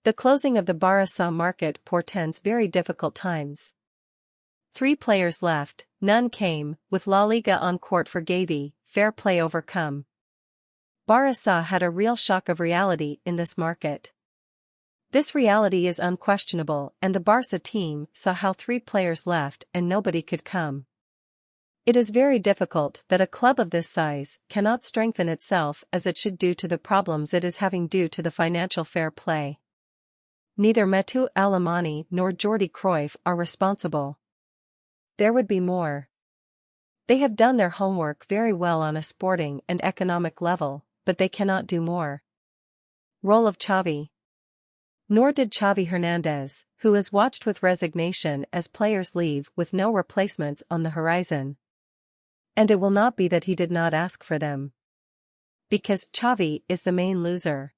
The closing of the Barça market portends very difficult times. 3 players left, none came, with La Liga on court for Xavi, fair play overcome. Barça had a real shock of reality in this market. This reality is unquestionable, and the Barça team saw how 3 players left and nobody could come. It is very difficult that a club of this size cannot strengthen itself as it should due to the problems it is having due to the financial fair play. Neither Mateu Alemany nor Jordi Cruyff are responsible. There would be more. They have done their homework very well on a sporting and economic level, but they cannot do more. Role of Xavi. Nor did Xavi Hernandez, who is watched with resignation as players leave with no replacements on the horizon. And it will not be that he did not ask for them. Because Xavi is the main loser.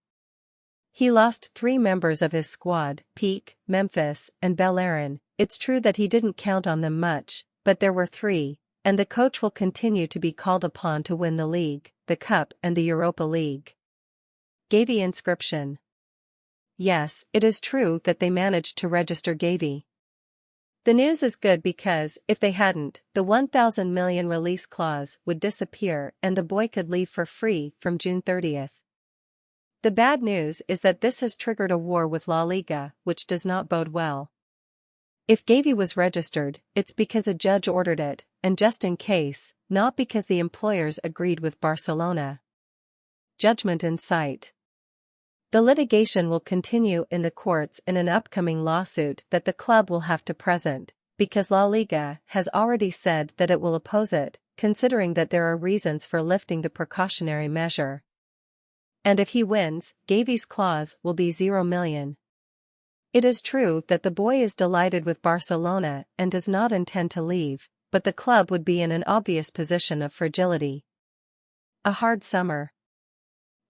He lost 3 members of his squad, Pique, Memphis, and Bellerin. It's true that he didn't count on them much, but there were 3, and the coach will continue to be called upon to win the league, the cup and the Europa League. Xavi inscription. Yes, it is true that they managed to register Xavi. The news is good because, if they hadn't, the 1,000 million release clause would disappear and the boy could leave for free from June 30th. The bad news is that this has triggered a war with La Liga, which does not bode well. If Xavi was registered, it's because a judge ordered it, and just in case, not because the employers agreed with Barcelona. Judgment in sight. The litigation will continue in the courts in an upcoming lawsuit that the club will have to present, because La Liga has already said that it will oppose it, considering that there are reasons for lifting the precautionary measure. And if he wins, Xavi's clause will be 0 million. It is true that the boy is delighted with Barcelona and does not intend to leave, but the club would be in an obvious position of fragility. A hard summer.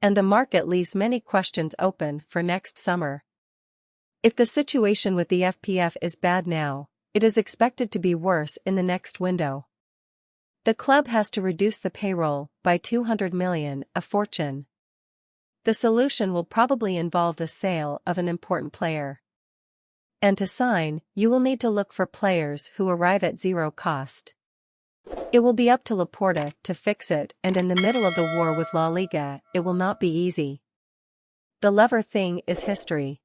And the market leaves many questions open for next summer. If the situation with the FPF is bad now, it is expected to be worse in the next window. The club has to reduce the payroll by 200 million, a fortune. The solution will probably involve the sale of an important player. And to sign, you will need to look for players who arrive at 0 cost. It will be up to Laporta to fix it, and in the middle of the war with La Liga, it will not be easy. The Lever thing is history.